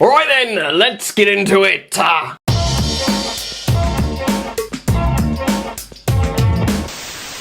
Alright then, let's get into it.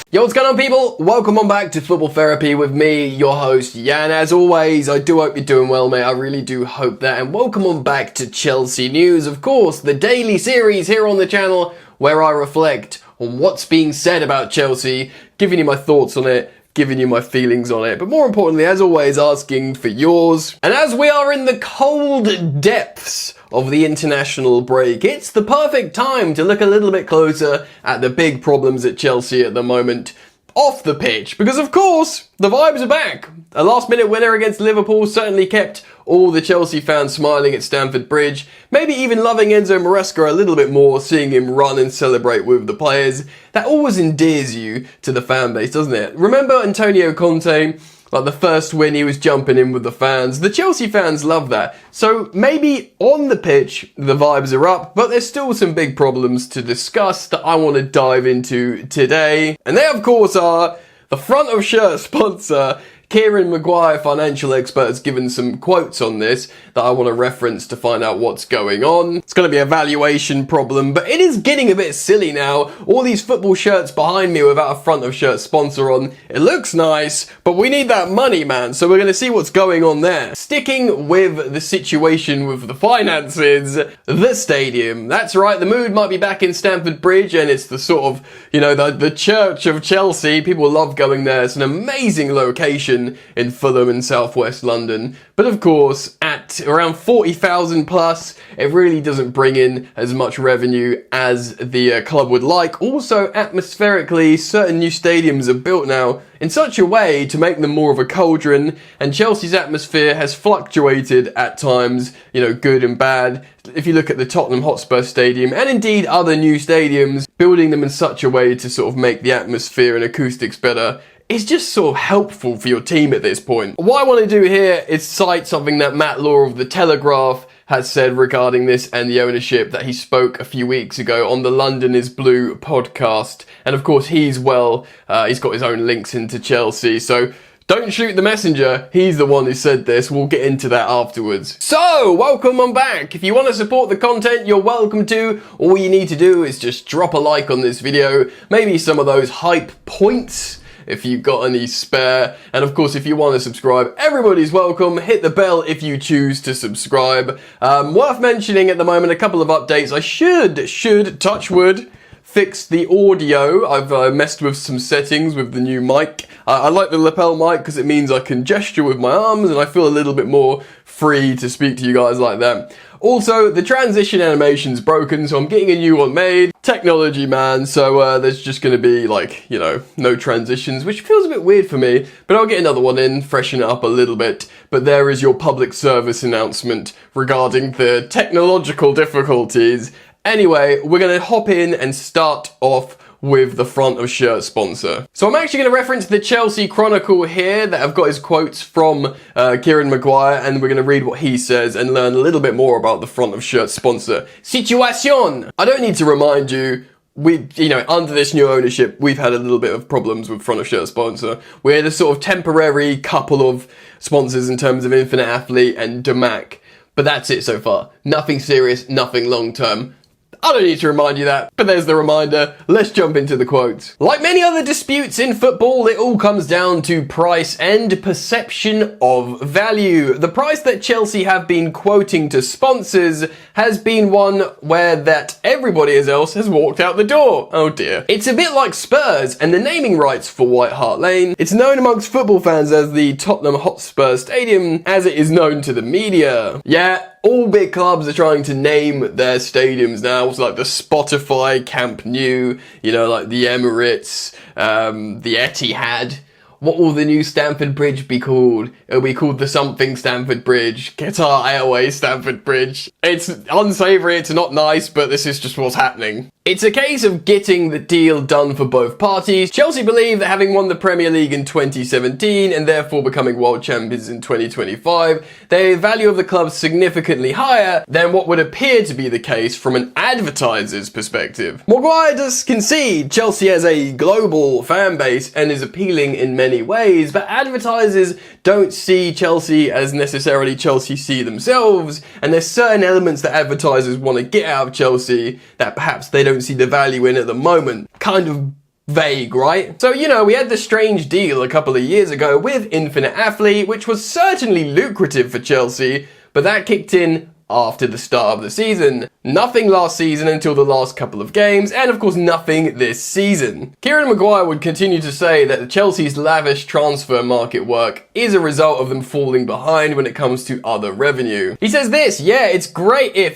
Yo, what's going on, people? Welcome on back to Football Therapy with me, your host, Jan. As always, I do hope you're doing well, mate. I really do hope that. And welcome on back to Chelsea News, of course, the daily series here on the channel where I reflect on what's being said about Chelsea, giving you my thoughts on it, giving you my feelings on it, but more importantly, as always, asking for yours. And as we are in the cold depths of the international break, it's the perfect time to look a little bit closer at the big problems at Chelsea at the moment off the pitch, because of course the vibes are back. A last minute winner against Liverpool certainly kept all the Chelsea fans smiling at Stamford Bridge, maybe even loving Enzo Maresca a little bit more, seeing him run and celebrate with the players. That always endears you to the fan base, doesn't it? Remember Antonio Conte? Like the first win, he was jumping in with the fans. The Chelsea fans love that. So maybe on the pitch, the vibes are up, but there's still some big problems to discuss that I want to dive into today. And they, of course, are the front of shirt sponsor. Kieran Maguire, financial expert, has given some quotes on this that I want to reference to find out what's going on. It's going to be a valuation problem, but it is getting a bit silly now. All these football shirts behind me without a front of shirt sponsor on. It looks nice, but we need that money, man. So we're going to see what's going on there. Sticking with the situation with the finances, the stadium. That's right, the mood might be back in Stamford Bridge, and it's the sort of, you know, the church of Chelsea. People love going there. It's an amazing location in Fulham in southwest London, but of course at around 40,000 plus it really doesn't bring in as much revenue as the club would like. Also, atmospherically, certain new stadiums are built now in such a way to make them more of a cauldron, and Chelsea's atmosphere has fluctuated at times, you know, good and bad. If you look at the Tottenham Hotspur Stadium and indeed other new stadiums, building them in such a way to sort of make the atmosphere and acoustics better is just sort of helpful for your team at this point. What I want to do here is cite something that Matt Law of The Telegraph has said regarding this and the ownership, that he spoke a few weeks ago on the London is Blue podcast. And of course he's got his own links into Chelsea, so don't shoot the messenger. He's the one who said this. We'll get into that afterwards. So, welcome on back. If you want to support the content, you're welcome to. All you need to do is just drop a like on this video, maybe some of those hype points if you've got any spare. And of course, if you want to subscribe, everybody's welcome. Hit the bell if you choose to subscribe. Worth mentioning at the moment, a couple of updates. I should, touch wood, fix the audio. I've messed with some settings with the new mic. I like the lapel mic because it means I can gesture with my arms and I feel a little bit more free to speak to you guys like that. Also, the transition animation's broken, so I'm getting a new one made. Technology, man, so there's just going to be, like, you know, no transitions, which feels a bit weird for me, but I'll get another one in, freshen it up a little bit. But there is your public service announcement regarding the technological difficulties. Anyway, we're going to hop in and start off with the front of shirt sponsor. So I'm actually going to reference the Chelsea Chronicle here that I've got his quotes from Kieran Maguire, and we're going to read what he says and learn a little bit more about the front of shirt sponsor. Situation! I don't need to remind you, under this new ownership, we've had a little bit of problems with front of shirt sponsor. We had a sort of temporary couple of sponsors in terms of Infinite Athlete and Damac, but that's it so far. Nothing serious, nothing long term. I don't need to remind you that, but there's the reminder. Let's jump into the quotes. Like many other disputes in football, it all comes down to price and perception of value. The price that Chelsea have been quoting to sponsors has been one where that everybody else has walked out the door. Oh dear. It's a bit like Spurs and the naming rights for White Hart Lane. It's known amongst football fans as the Tottenham Hotspur Stadium, as it is known to the media. Yeah, all big clubs are trying to name their stadiums now, so like the Spotify Camp Nou, you know, like the Emirates, the Etihad. What will the new Stamford Bridge be called? It'll be called the something Stamford Bridge. Qatar Airways Stamford Bridge. It's unsavoury, it's not nice, but this is just what's happening. It's a case of getting the deal done for both parties. Chelsea believe that having won the Premier League in 2017 and therefore becoming world champions in 2025, the value of the club significantly higher than what would appear to be the case from an advertiser's perspective. Maguire does concede Chelsea has a global fan base and is appealing in many many ways, but advertisers don't see Chelsea as necessarily Chelsea see themselves, and there's certain elements that advertisers want to get out of Chelsea that perhaps they don't see the value in at the moment. Kind of vague, right? So, we had this strange deal a couple of years ago with Infinite Athlete, which was certainly lucrative for Chelsea, but that kicked in after the start of the season. Nothing last season until the last couple of games, and of course nothing this season. Kieran Maguire would continue to say that Chelsea's lavish transfer market work is a result of them falling behind when it comes to other revenue. He says this, yeah, it's great if,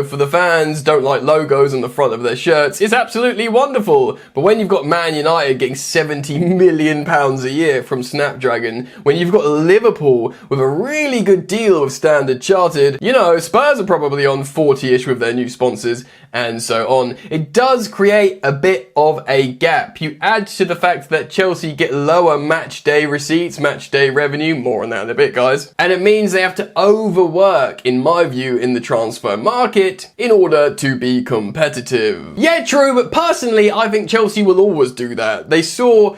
for the fans don't like logos on the front of their shirts, it's absolutely wonderful, but when you've got Man United getting £70 million a year from Snapdragon, when you've got Liverpool with a really good deal with Standard Chartered, Spurs are probably on 40-ish with their new sponsors, and so on. It does create a bit of a gap. You add to the fact that Chelsea get lower match day receipts, match day revenue, more on that in a bit, guys. And it means they have to overwork, in my view, in the transfer market in order to be competitive. Yeah, true, but personally, I think Chelsea will always do that. They saw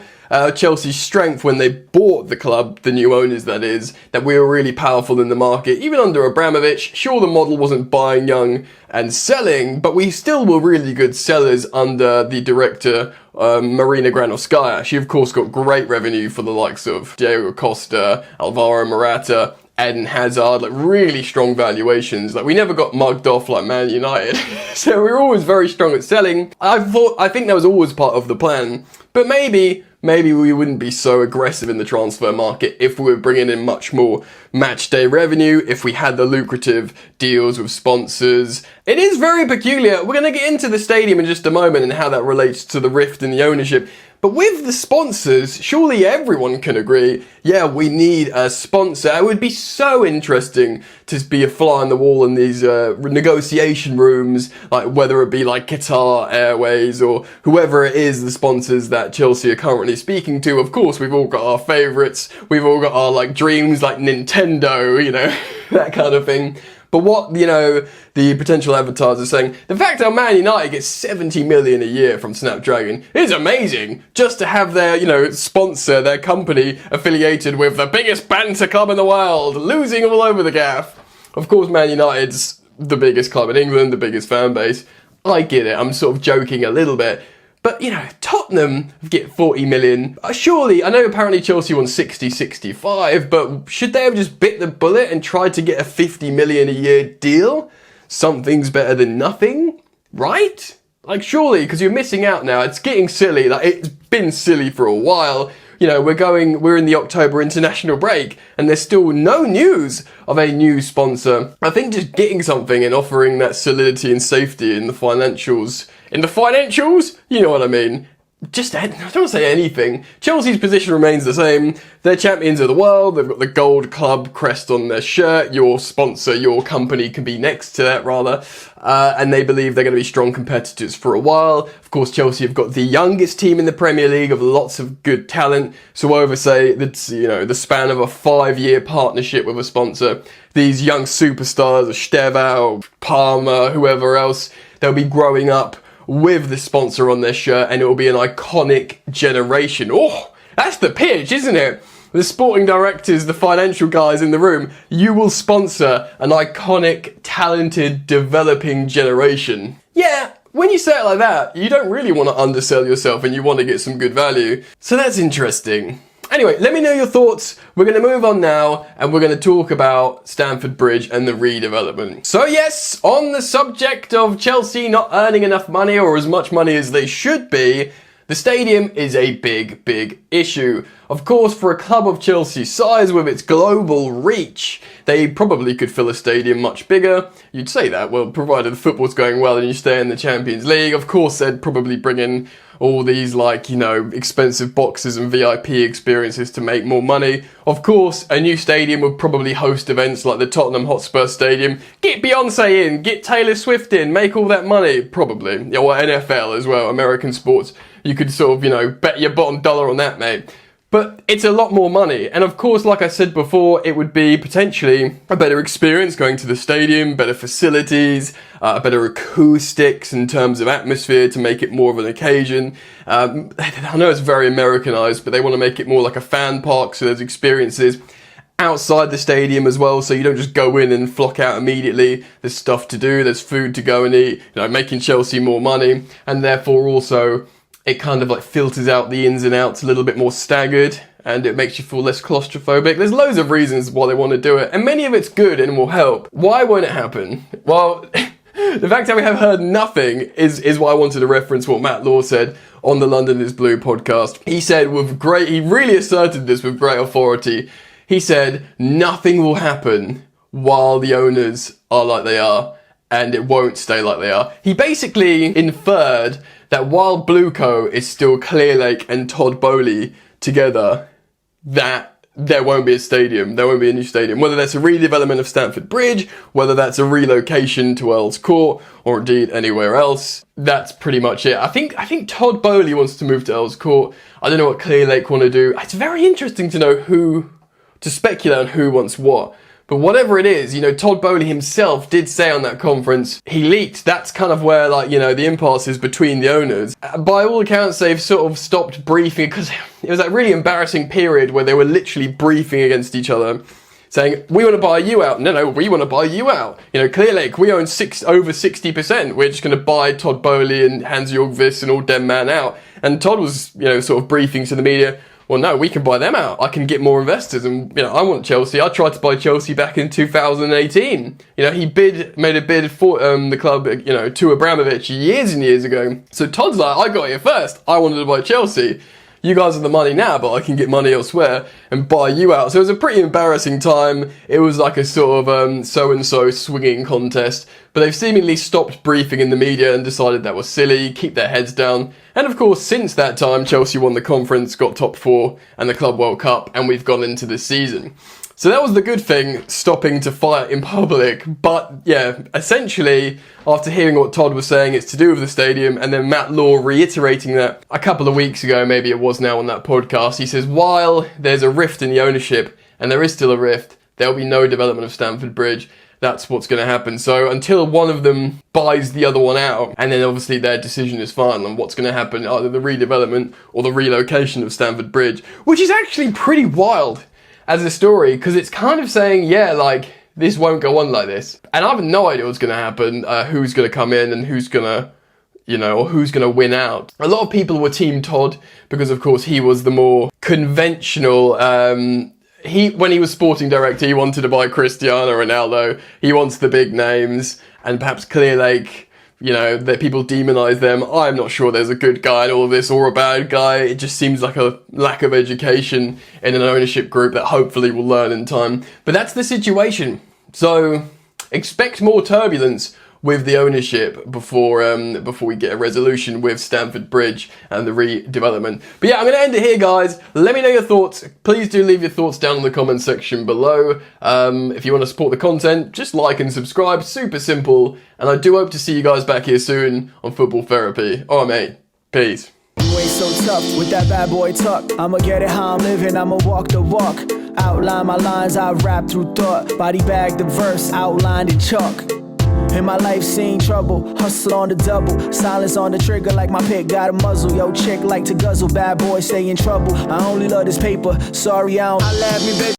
Chelsea's strength when they bought the club, the new owners that is, that we were really powerful in the market. Even under Abramovich, sure the model wasn't buying young and selling, but we still were really good sellers under the director Marina Granovskaya. She of course got great revenue for the likes of Diego Costa, Alvaro Morata, Eden Hazard, like really strong valuations. Like we never got mugged off like Man United. So we were always very strong at selling. I think that was always part of the plan, but maybe we wouldn't be so aggressive in the transfer market if we were bringing in much more match day revenue, if we had the lucrative deals with sponsors. It is very peculiar. We're going to get into the stadium in just a moment and how that relates to the rift in the ownership. But with the sponsors, surely everyone can agree, yeah, we need a sponsor. It would be so interesting to be a fly on the wall in these negotiation rooms, like whether it be like Qatar Airways or whoever it is, the sponsors that Chelsea are currently speaking to. Of course, we've all got our favourites. We've all got our like dreams, like Nintendo, that kind of thing. But what, the potential advertisers saying, the fact that Man United gets 70 million a year from Snapdragon is amazing. Just to have their, sponsor, their company affiliated with the biggest banter club in the world, losing all over the gaff. Of course, Man United's the biggest club in England, the biggest fan base. I get it. I'm sort of joking a little bit. But, Tottenham get 40 million. Surely, I know apparently Chelsea won 60, 65, but should they have just bit the bullet and tried to get a 50 million a year deal? Something's better than nothing, right? Like, surely, because you're missing out now. It's getting silly. Like, it's been silly for a while. We're in the October international break and there's still no news of a new sponsor. I think just getting something and offering that solidity and safety in the financials, you know what I mean? I don't want to say anything. Chelsea's position remains the same. They're champions of the world. They've got the gold club crest on their shirt. Your sponsor, your company can be next to that rather. And they believe they're going to be strong competitors for a while. Of course, Chelsea have got the youngest team in the Premier League of lots of good talent. So over, say, the span of a 5-year partnership with a sponsor, these young superstars, Estevao, Palmer, whoever else, they'll be growing up with the sponsor on their shirt, and it will be an iconic generation. Oh, that's the pitch, isn't it? The sporting directors, the financial guys in the room, you will sponsor an iconic, talented, developing generation. Yeah, when you say it like that, you don't really want to undersell yourself and you want to get some good value. So that's interesting. Anyway, let me know your thoughts. We're going to move on now and we're going to talk about Stamford Bridge and the redevelopment. So yes, on the subject of Chelsea not earning enough money or as much money as they should be, the stadium is a big issue. Of course, for a club of Chelsea's size with its global reach, they probably could fill a stadium much bigger. You'd say that, well, provided the football's going well and you stay in the Champions League. Of course, they'd probably bring in all these expensive boxes and VIP experiences to make more money. Of course, a new stadium would probably host events like the Tottenham Hotspur Stadium. Get Beyonce in, get Taylor Swift in, make all that money, probably. Or NFL as well, American sports. You could sort of, bet your bottom dollar on that, mate. But it's a lot more money. And of course, like I said before, it would be potentially a better experience going to the stadium, better facilities, better acoustics in terms of atmosphere to make it more of an occasion. I know it's very Americanized, but they want to make it more like a fan park, so there's experiences outside the stadium as well, so you don't just go in and flock out immediately. There's stuff to do, there's food to go and eat, making Chelsea more money, and therefore also it kind of like filters out the ins and outs a little bit more staggered, and it makes you feel less claustrophobic. There's loads of reasons why they want to do it, and many of it's good and will help. Why won't it happen? Well, the fact that we have heard nothing is why I wanted to reference what Matt Law said on the London is Blue podcast. He said he really asserted this with great authority. He said, nothing will happen while the owners are like they are, and it won't stay like they are. He basically inferred that while Blueco is still Clearlake and Todd Boehly together, that there won't be a stadium, there won't be a new stadium. Whether that's a redevelopment of Stamford Bridge, whether that's a relocation to Earls Court, or indeed anywhere else, that's pretty much it. I think Todd Boehly wants to move to Earls Court. I don't know what Clearlake want to do. It's very interesting to know to speculate on who wants what. But whatever it is, Todd Boehly himself did say on that conference, he leaked. That's kind of where, the impasse is between the owners. By all accounts, they've sort of stopped briefing, because it was that really embarrassing period where they were literally briefing against each other, saying, we want to buy you out. No, we want to buy you out. Clearlake, we own over 60%. We're just going to buy Todd Boehly and Hans Jorgvist and all them man out. And Todd was, sort of briefing to the media, well, no, we can buy them out. I can get more investors, and I want Chelsea. I tried to buy Chelsea back in 2018. He made a bid for the club, to Abramovich years and years ago. So Todd's like, I got here first. I wanted to buy Chelsea. You guys have the money now, but I can get money elsewhere and buy you out. So it was a pretty embarrassing time. It was like a sort of so-and-so swinging contest. But they've seemingly stopped briefing in the media and decided that was silly, keep their heads down. And of course, since that time, Chelsea won the conference, got top 4 and the Club World Cup, and we've gone into this season. So that was the good thing, stopping to fight in public. But yeah, essentially, after hearing what Todd was saying, it's to do with the stadium, and then Matt Law reiterating that a couple of weeks ago, maybe it was now on that podcast, he says, while there's a rift in the ownership, and there is still a rift, there'll be no development of Stamford Bridge. That's what's going to happen. So until one of them buys the other one out, and then obviously their decision is final on what's going to happen, either the redevelopment or the relocation of Stamford Bridge, which is actually pretty wild as a story, because it's kind of saying, this won't go on like this. And I have no idea what's going to happen, who's going to come in and who's going to, or who's going to win out. A lot of people were Team Todd because, of course, he was the more conventional. When he was sporting director, he wanted to buy Cristiano Ronaldo. He wants the big names, and perhaps Clearlake, that people demonize them. I'm not sure there's a good guy in all of this or a bad guy. It just seems like a lack of education in an ownership group that hopefully will learn in time. But that's the situation. So expect more turbulence with the ownership before we get a resolution with Stamford Bridge and the redevelopment. But yeah, I'm going to end it here, guys. Let me know your thoughts. Please do leave your thoughts down in the comment section below. If you want to support the content, just like and subscribe. Super simple. And I do hope to see you guys back here soon on Football Therapy. Alright, mate. Peace. You ain't so tough with that bad boy tuck. I'ma get it how I'm living, I'ma walk the walk. Outline my lines, I rap through thought. Body bag the verse, outlined in chalk. In my life seen trouble, hustle on the double. Silence on the trigger like my pick got a muzzle. Yo, chick like to guzzle, bad boy stay in trouble. I only love this paper, sorry I don't. I love me, bitch.